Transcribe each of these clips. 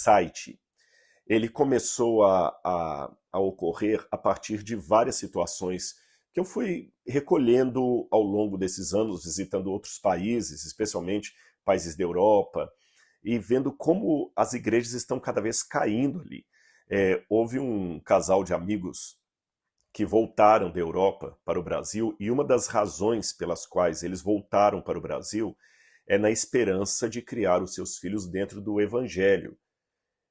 insight, ele começou a ocorrer a partir de várias situações que eu fui recolhendo ao longo desses anos, visitando outros países, especialmente países da Europa, e vendo como as igrejas estão cada vez caindo ali. Houve um casal de amigos que voltaram da Europa para o Brasil, e uma das razões pelas quais eles voltaram para o Brasil é na esperança de criar os seus filhos dentro do Evangelho.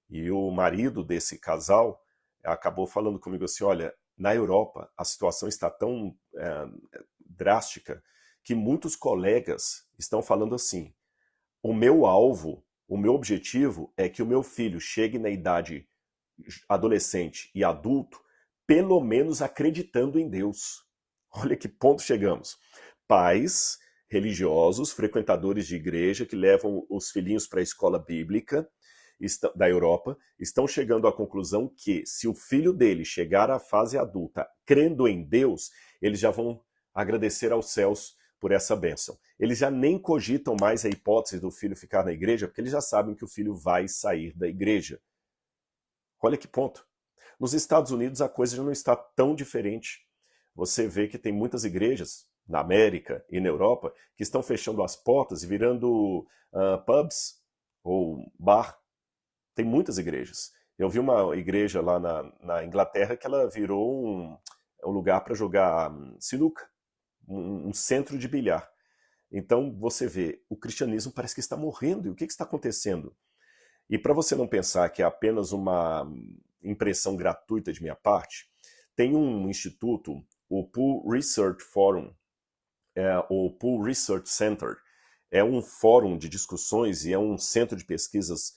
E o marido desse casal acabou falando comigo assim, olha, na Europa a situação está tão drástica que muitos colegas estão falando assim, o meu alvo, o meu objetivo é que o meu filho chegue na idade adolescente e adulto, pelo menos acreditando em Deus. Olha que ponto chegamos. Pais religiosos, frequentadores de igreja, que levam os filhinhos para a escola bíblica da Europa, estão chegando à conclusão que se o filho dele chegar à fase adulta crendo em Deus, eles já vão agradecer aos céus por essa bênção. Eles já nem cogitam mais a hipótese do filho ficar na igreja, porque eles já sabem que o filho vai sair da igreja. Olha que ponto. Nos Estados Unidos a coisa já não está tão diferente. Você vê que tem muitas igrejas, na América e na Europa, que estão fechando as portas e virando pubs ou bar. Tem muitas igrejas. Eu vi uma igreja lá na Inglaterra que ela virou um lugar para jogar sinuca, um centro de bilhar. Então você vê, o cristianismo parece que está morrendo. E o que está acontecendo? E para você não pensar que é apenas uma impressão gratuita de minha parte, tem um instituto, o Pew Research Forum, o Pew Research Center, é um fórum de discussões e é um centro de pesquisas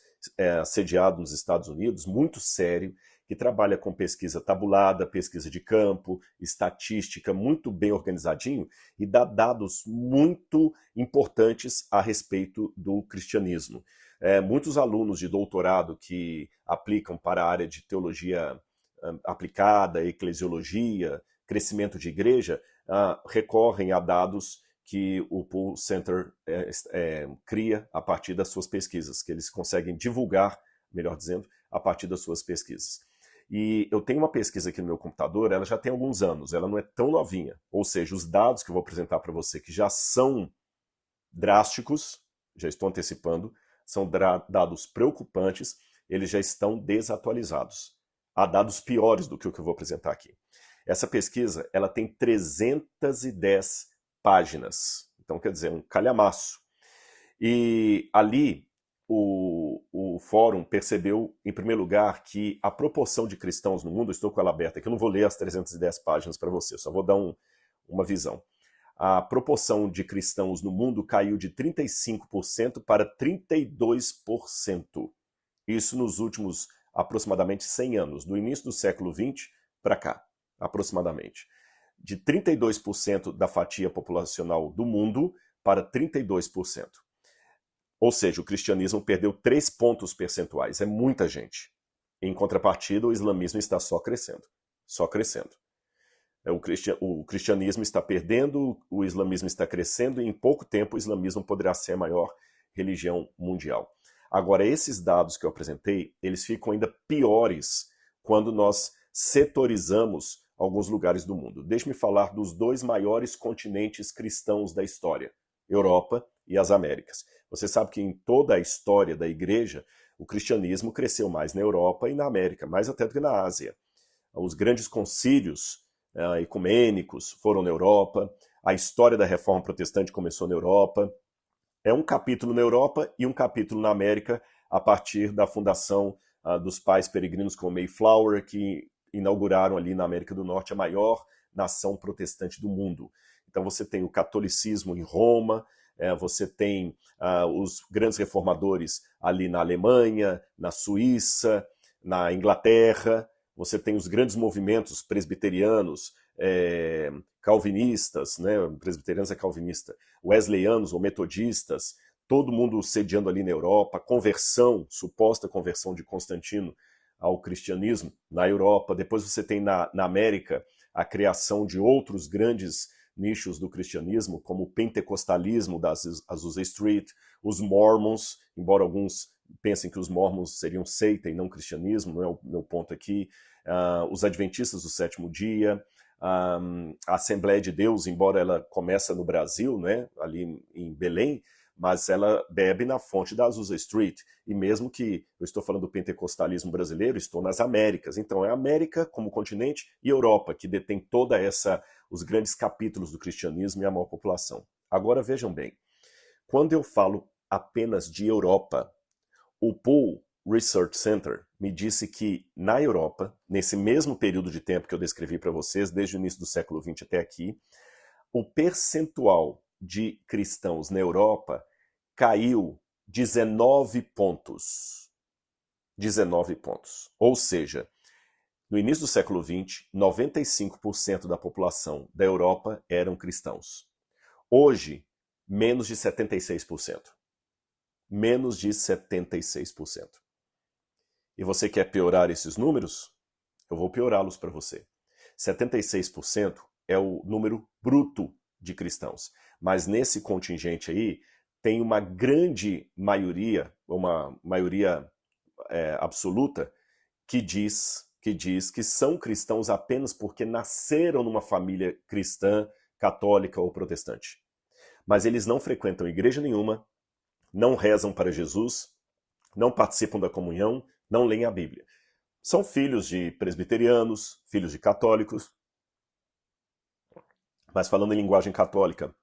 sediado nos Estados Unidos, muito sério, que trabalha com pesquisa tabulada, pesquisa de campo, estatística, muito bem organizadinho, e dá dados muito importantes a respeito do cristianismo. Muitos alunos de doutorado que aplicam para a área de teologia aplicada, eclesiologia, crescimento de igreja, recorrem a dados que o Pew Center cria a partir das suas pesquisas, que eles conseguem divulgar, melhor dizendo, a partir das suas pesquisas. E eu tenho uma pesquisa aqui no meu computador, ela já tem alguns anos, ela não é tão novinha, ou seja, os dados que eu vou apresentar para você, que já são drásticos, já estou antecipando, são dados preocupantes, eles já estão desatualizados. Há dados piores do que o que eu vou apresentar aqui. Essa pesquisa, ela tem 310 páginas, então quer dizer, um calhamaço. E ali o fórum percebeu, em primeiro lugar, que a proporção de cristãos no mundo, estou com ela aberta aqui, eu não vou ler as 310 páginas para você, só vou dar uma visão. A proporção de cristãos no mundo caiu de 35% para 32%. Isso nos últimos aproximadamente 100 anos, do início do século XX para cá, aproximadamente. De 32% da fatia populacional do mundo para 32%. Ou seja, o cristianismo perdeu 3 pontos percentuais. É muita gente. Em contrapartida, o islamismo está só crescendo. Só crescendo. O cristianismo está perdendo, o islamismo está crescendo, e em pouco tempo o islamismo poderá ser a maior religião mundial. Agora, esses dados que eu apresentei, eles ficam ainda piores quando nós setorizamos alguns lugares do mundo. Deixe-me falar dos 2 maiores continentes cristãos da história, Europa e as Américas. Você sabe que em toda a história da igreja, o cristianismo cresceu mais na Europa e na América, mais até do que na Ásia. Os grandes concílios ecumênicos foram na Europa, a história da Reforma Protestante começou na Europa. É um capítulo na Europa e um capítulo na América, a partir da fundação dos pais peregrinos como Mayflower, que inauguraram ali na América do Norte a maior nação protestante do mundo. Então você tem o catolicismo em Roma, você tem os grandes reformadores ali na Alemanha, na Suíça, na Inglaterra, você tem os grandes movimentos presbiterianos, calvinistas, né? Presbiterianos é calvinista, wesleyanos ou metodistas, todo mundo sediando ali na Europa, conversão, suposta conversão de Constantino ao cristianismo na Europa. Depois você tem na América a criação de outros grandes nichos do cristianismo, como o pentecostalismo da Azusa Street, os Mormons, embora alguns pensem que os mormons seriam seita e não cristianismo, não é o meu ponto aqui. Os adventistas do sétimo dia, a Assembleia de Deus, embora ela começa no Brasil, né, ali em Belém, mas ela bebe na fonte da Azusa Street. E mesmo que eu estou falando do pentecostalismo brasileiro, estou nas Américas. Então é América como continente e Europa, que detém toda os grandes capítulos do cristianismo e a maior população. Agora vejam bem, quando eu falo apenas de Europa, o Pew Research Center me disse que na Europa, nesse mesmo período de tempo que eu descrevi para vocês, desde o início do século XX até aqui, o percentual de cristãos na Europa caiu 19 pontos. 19 pontos. Ou seja, no início do século XX, 95% da população da Europa eram cristãos. Hoje, menos de 76%. Menos de 76%. E você quer piorar esses números? Eu vou piorá-los para você. 76% é o número bruto de cristãos. Mas nesse contingente aí, tem uma grande maioria, uma maioria absoluta, que diz que são cristãos apenas porque nasceram numa família cristã, católica ou protestante. Mas eles não frequentam igreja nenhuma, não rezam para Jesus, não participam da comunhão, não leem a Bíblia. São filhos de presbiterianos, filhos de católicos, mas falando em linguagem católica,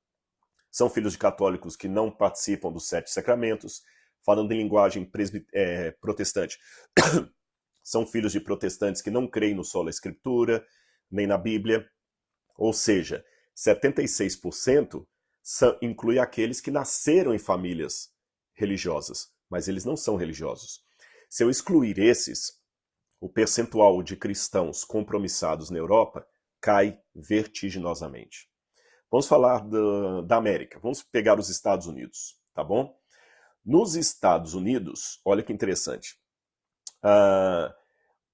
são filhos de católicos que não participam dos 7 sacramentos, falando em linguagem protestante. São filhos de protestantes que não creem no sola escritura, nem na Bíblia. Ou seja, 76% inclui aqueles que nasceram em famílias religiosas, mas eles não são religiosos. Se eu excluir esses, o percentual de cristãos compromissados na Europa cai vertiginosamente. Vamos falar da América. Vamos pegar os Estados Unidos, tá bom? Nos Estados Unidos, olha que interessante,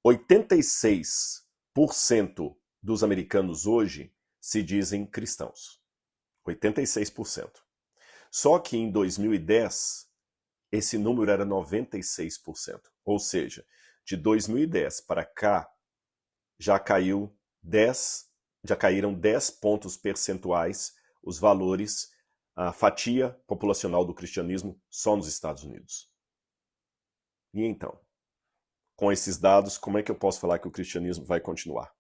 86% dos americanos hoje se dizem cristãos. 86%. Só que em 2010, esse número era 96%. Ou seja, de 2010 para cá, já caíram 10 pontos percentuais os valores, a fatia populacional do cristianismo só nos Estados Unidos. E então, com esses dados, como é que eu posso falar que o cristianismo vai continuar?